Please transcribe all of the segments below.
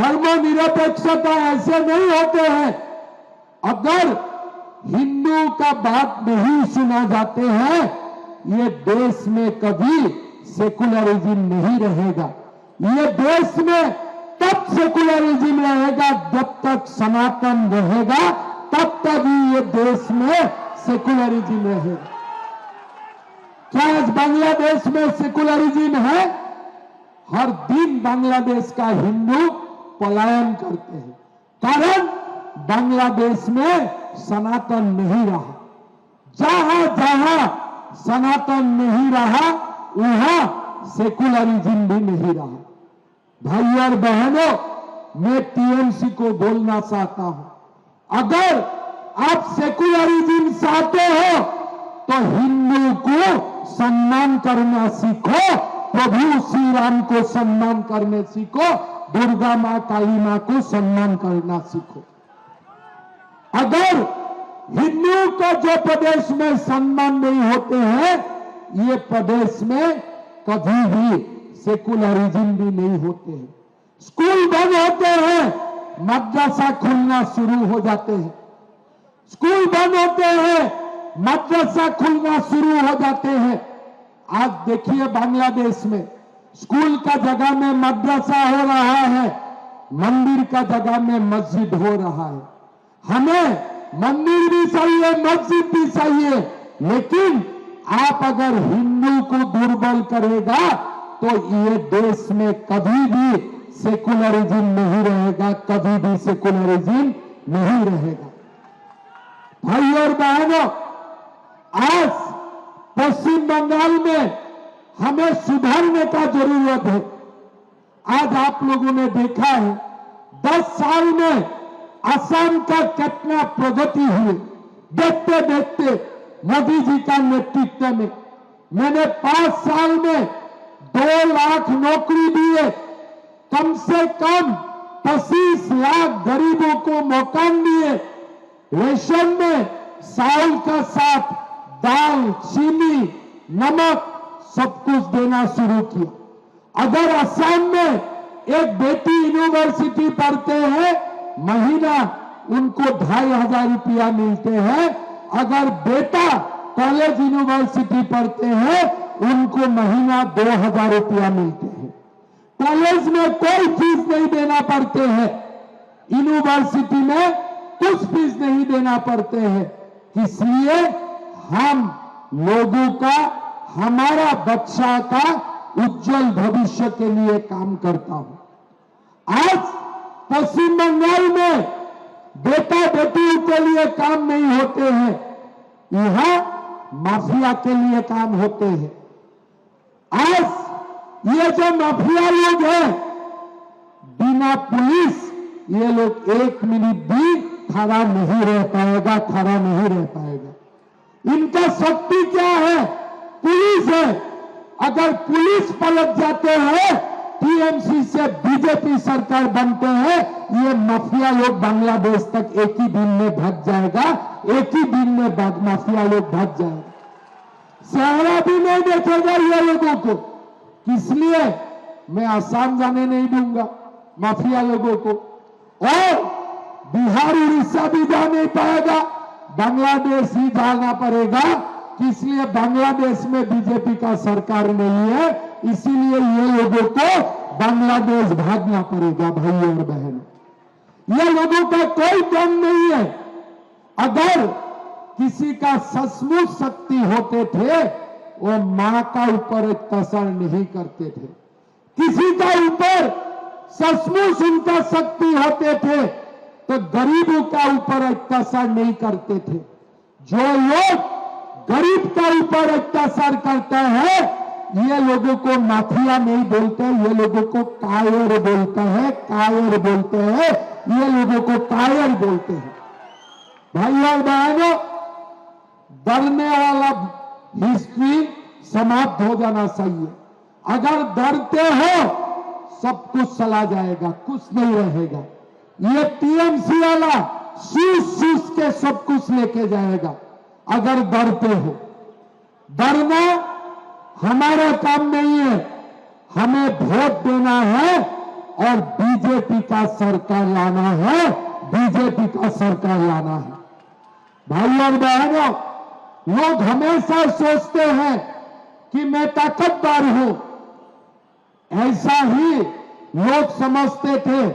धर्मनिरपेक्षता ऐसे नहीं होते हैं। अगर हिंदू का बात नहीं सुना जाते हैं, ये देश में कभी सेकुलरिज्म नहीं रहेगा। ये देश में तब सेकुलरिज्म रहेगा जब तक सनातन रहेगा, तब तक ही ये देश में सेकुलरिज्म रहेगा। क्या आज बांग्लादेश में सेकुलरिज्म है? हर दिन बांग्लादेश का हिंदू पलायन करते हैं, कारण बांग्लादेश में सनातन नहीं रहा। जहां जहां सनातन नहीं रहा, वहां सेकुलरिज्म भी नहीं रहा। भाई और बहनों, मैं टीएमसी को बोलना चाहता हूं, अगर आप सेकुलरिज्म चाहते हो तो हिंदू को सम्मान करना सीखो, प्रभु श्री राम को सम्मान करने सीखो, दुर्गा मां काली मां को सम्मान करना सीखो। अगर हिंदू को जो प्रदेश में सम्मान नहीं होते हैं, ये प्रदेश में कभी भी सेकुलरिज्म भी नहीं होते हैं। स्कूल बंद होते हैं, मदरसा खुलना शुरू हो जाते हैं। स्कूल बंद होते हैं, मदरसा खुलना शुरू हो जाते हैं। आज देखिए बांग्लादेश में स्कूल का जगह में मदरसा हो रहा है, मंदिर का जगह में मस्जिद हो रहा है। हमें मंदिर भी चाहिए, मस्जिद भी चाहिए, लेकिन आप अगर हिंदू को दुर्बल करेगा तो ये देश में कभी भी सेकुलरिज्म नहीं रहेगा, कभी भी सेकुलरिज्म नहीं रहेगा। भाई और बहनों, आज पश्चिम बंगाल में हमें सुधारने का जरूरत है। आज आप लोगों ने देखा है 10 साल में असम का कितना प्रगति हुई। देखते देखते मोदी जी का नेतृत्व में मैंने 5 साल में 2 लाख नौकरी दिए, कम से कम 25 लाख गरीबों को मकान दिए, रेशन में चावल का साथ दाल, चीनी, नमक सब कुछ देना शुरू किया। अगर असम में एक बेटी यूनिवर्सिटी पढ़ते हैं, महीना उनको 2,500 रुपया मिलते हैं। अगर बेटा कॉलेज यूनिवर्सिटी पढ़ते हैं, उनको महीना 2,000 रुपया मिलते हैं। कॉलेज में कोई फीस नहीं देना पड़ते हैं, यूनिवर्सिटी में कुछ फीस नहीं देना पड़ते हैं। इसलिए हम लोगों का, हमारा बच्चा का उज्जवल भविष्य के लिए काम करता हूं। आज पश्चिम बंगाल में बेटा बेटियों के लिए काम नहीं होते हैं, यहां माफिया के लिए काम होते हैं। आज ये जो माफिया लोग हैं, बिना पुलिस ये लोग 1 मिनट भी खड़ा नहीं रह पाएगा, खड़ा नहीं रह पाएगा। इनका शक्ति क्या है? पुलिस है। अगर पुलिस पलट जाते हैं, टीएमसी से बीजेपी सरकार बनते हैं, ये माफिया लोग बांग्लादेश तक एक ही दिन में भाग जाएगा, एक ही दिन में माफिया लोग भाग जाएगा। सहारा भी नहीं देखेगा ये लोगों को। इसलिए मैं आसाम जाने नहीं दूंगा माफिया लोगों को, और बिहार उड़ीसा भी जा नहीं पाएगा, बांग्लादेश ही जाना पड़ेगा। इसलिए बांग्लादेश में बीजेपी का सरकार नहीं है, इसीलिए ये लोगों को बांग्लादेश भागना पड़ेगा। भाई और बहन, ये लोगों का कोई दम नहीं है। अगर किसी का सचमुच शक्ति होते थे, वो मां का ऊपर अत्याचार नहीं करते थे। किसी का ऊपर सचमुच उनका शक्ति होते थे तो गरीबों का ऊपर अत्याचार नहीं करते थे। जो लोग गरीब का ऊपर अत्याचार करते हैं, ये लोगों को माफिया नहीं बोलते, ये लोगों को कायर बोलते हैं, कायर बोलते हैं, ये लोगों को कायर बोलते हैं। भाई और बहनों, डरने वाला हिस्ट्री समाप्त हो जाना चाहिए। अगर डरते हो सब कुछ चला जाएगा, कुछ नहीं रहेगा। ये टीएमसी वाला सूस के सब कुछ लेके जाएगा। अगर डरते हो, डरना हमारा काम नहीं है। हमें वोट देना है और बीजेपी का सरकार लाना है, बीजेपी का सरकार लाना है। भाई और बहनों, लोग हमेशा सोचते हैं कि मैं ताकतवर हूं। ऐसा ही लोग समझते थे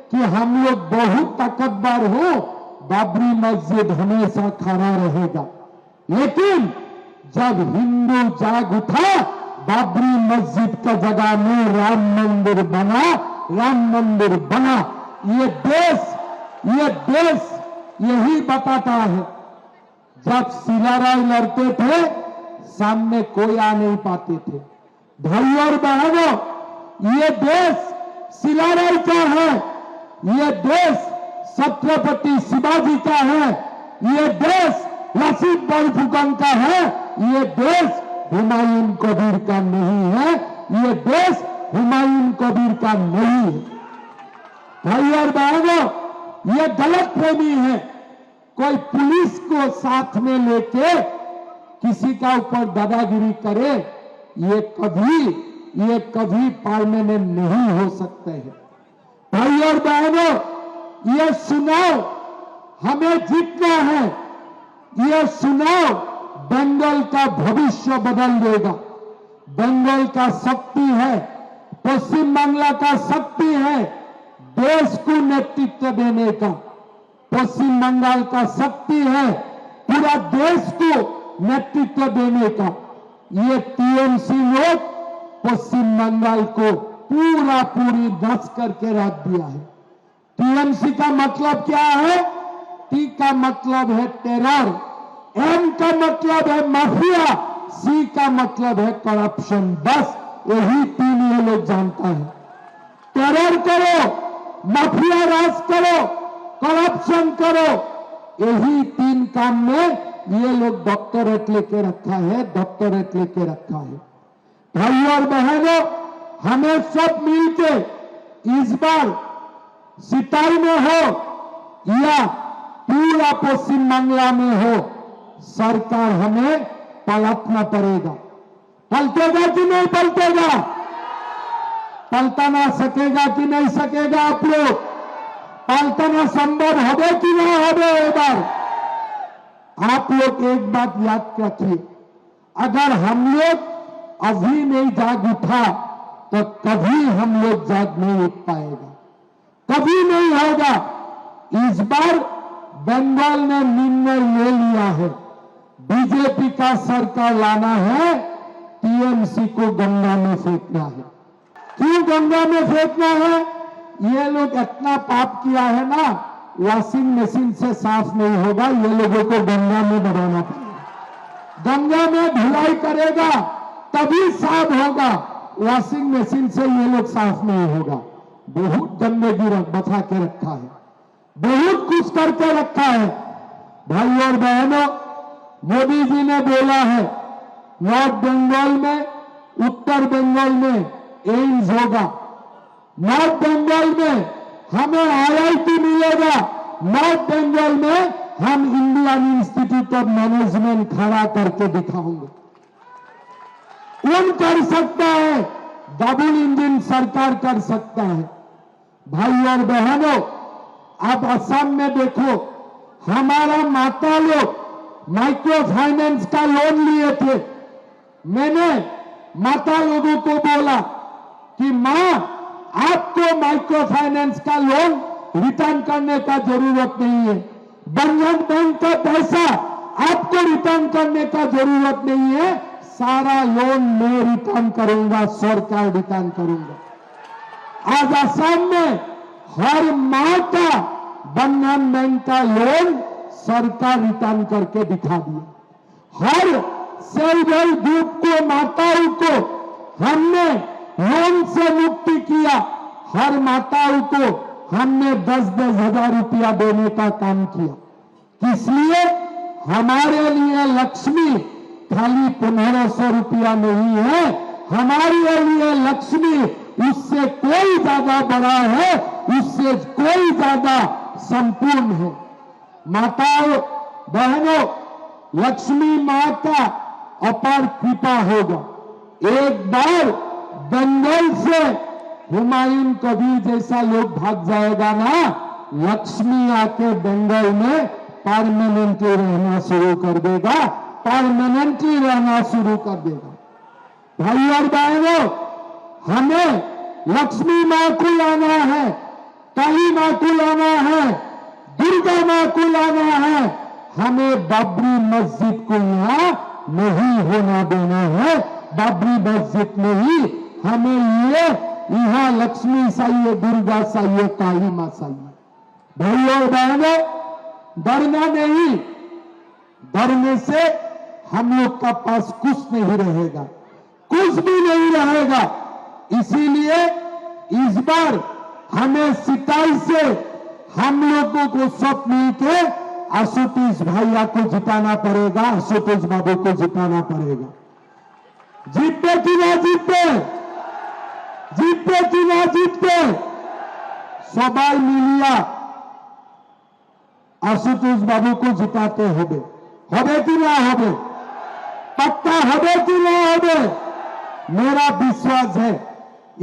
कि हम लोग बहुत ताकतवर हो, बाबरी मस्जिद हमेशा खड़ा रहेगा। लेकिन जब हिंदू जाग उठा, बाबरी मस्जिद का जगह में राम मंदिर बना, राम मंदिर बना। ये देश यही बताता है। जब सिलाराय लड़ते थे, सामने कोई आ नहीं पाते थे। भाई और बहनों, ये देश सिलाराय का है, ये देश छत्रपति शिवाजी का है, ये देश लसीत बरफुकन का है, ये देश हुमायूं कबीर का नहीं है, ये देश हुमायूं कबीर का नहीं है। भाई और बहनों, ये गलत फहमी है। कोई पुलिस को साथ में लेके किसी का ऊपर दादागिरी करे, ये कभी परमानेंट नहीं हो सकते हैं। भाई और बहनों, ये चुनाव हमें जीतना है। ये चुनाव बंगाल का भविष्य बदल देगा। बंगाल का शक्ति है, पश्चिम बांग्ला का शक्ति है देश को नेतृत्व देने का। पश्चिम बंगाल का शक्ति है पूरा देश को नेतृत्व देने का। ये टीएमसी लोग पश्चिम बंगाल को पूरी नष्ट करके रख दिया है। टीएमसी का मतलब क्या है? टी का मतलब है टेरर, एम का मतलब है माफिया, सी का मतलब है करप्शन। बस यही तीन ये लोग जानता है। टेरर करो, माफिया राज करो, करप्शन करो, यही तीन काम में ये लोग डॉक्टरेट लेके रखा है, डॉक्टरेट लेके रखा है। भाई और बहनों, हमें सब मिलके इस बार सिताई में हो या पूरा पश्चिम बांग्ला में हो, सरकार हमें पलटना पड़ेगा। पलटेगा कि नहीं पलटेगा? पलटना सकेगा कि नहीं सकेगा? आप लोग पलटना संभव होगा कि नहीं होगा? एक बार आप लोग एक बात याद रखिए, अगर हम लोग अभी नहीं जाग उठा तो कभी हम लोग जाग नहीं उठ पाएगा, कभी नहीं होगा। इस बार बंगाल ने निर्णय ले लिया है, बीजेपी का सरकार लाना है, टीएमसी को गंगा में फेंकना है। क्यों गंगा में फेंकना है? ये लोग इतना पाप किया है ना, वॉशिंग मशीन से साफ नहीं होगा, ये लोगों को गंगा में बनाना पड़ेगा। गंगा में धुलाई करेगा तभी साफ होगा, वॉशिंग मशीन से ये लोग साफ नहीं होगा। बहुत गंदगी बचा के रखा है, बहुत कुछ करके रखा है। भाई और बहनों, मोदी जी ने बोला है नॉर्थ बंगाल में, उत्तर बंगाल में एम्स होगा, नॉर्थ बंगाल में हमें आईआईटी मिलेगा, नॉर्थ बंगाल में हम इंडियन इंस्टीट्यूट ऑफ मैनेजमेंट खड़ा करके दिखाएंगे। कौन कर सकता है? डबल इंजन सरकार कर सकता है। भाई और बहनों, अब असम में देखो, हमारा माता लोग माइक्रो फाइनेंस का लोन लिए थे। मैंने माता लोगों को बोला कि मां, आपको माइक्रो फाइनेंस का लोन रिटर्न करने का जरूरत नहीं है, बंधन बैंक का पैसा आपको रिटर्न करने का जरूरत नहीं है, सारा लोन मैं रिटर्न करूंगा, सरकार रिटर्न करूंगा। आज असम में हर मां का बंधन बैंक का लोन सरकार रिटर्न करके दिखा दिया। हर सेल्फ हेल्प ग्रुप को, माताओं को हमने लोन से मुक्ति किया। हर माताओं को हमने 10-10 हजार रुपया देने का काम किया। इसलिए हमारे लिए लक्ष्मी खाली 1500 रुपया नहीं है, हमारे लिए लक्ष्मी उससे कोई ज्यादा बड़ा है, उससे कोई ज्यादा संपूर्ण है। माताओं बहनों, लक्ष्मी मां का अपार कृपा होगा। एक बार बंगाल से हुमायूं कबीर जैसा लोग भाग जाएगा ना, लक्ष्मी आके बंगाल में परमानेंटली रहना शुरू कर देगा, परमानेंटली रहना शुरू कर देगा। भाई और बहनों, हमें लक्ष्मी मां को लाना है, काली मां को लाना है, दुर्गा मां को लाना है। हमें बाबरी मस्जिद को यहां नहीं होना देना है। बाबरी मस्जिद में ही हमें ये यहां लक्ष्मी चाहिए, दुर्गा चाहिए, काली मां चाहिए। भाई और बहनों, डरना नहीं, डरने से हम लोग का पास कुछ नहीं रहेगा, कुछ भी नहीं रहेगा। इसीलिए इस बार हमें सिताई से हम लोगों को सब मिलके आशुतोष भैया को जिताना पड़ेगा, आशुतोष बाबू को जिताना पड़ेगा। जीतते कि ना जीतते, जीतते कि ना जीतते, सबाई मिलिया आशुतोष बाबू को जिताते होबे, होबे कि ना होबे, पक्का होबे कि ना होबे। मेरा विश्वास है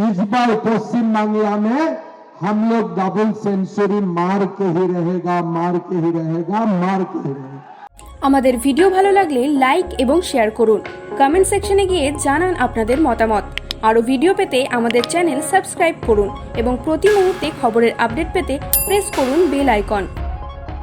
इस बार पश्चिम बांग्ला में हम लोग डबल सेंचुरी मार के ही रहेगा, मार के ही रहेगा, मार के ही रहेगा। আমাদের ভিডিও ভালো লাগলে লাইক এবং শেয়ার করুন, কমেন্ট সেকশনে গিয়ে জানান আপনাদের মতামত। আরও ভিডিও পেতে আমাদের চ্যানেল সাবস্ক্রাইব করুন এবং প্রতি মুহূর্তে খবরের আপডেট পেতে প্রেস করুন বেল আইকন।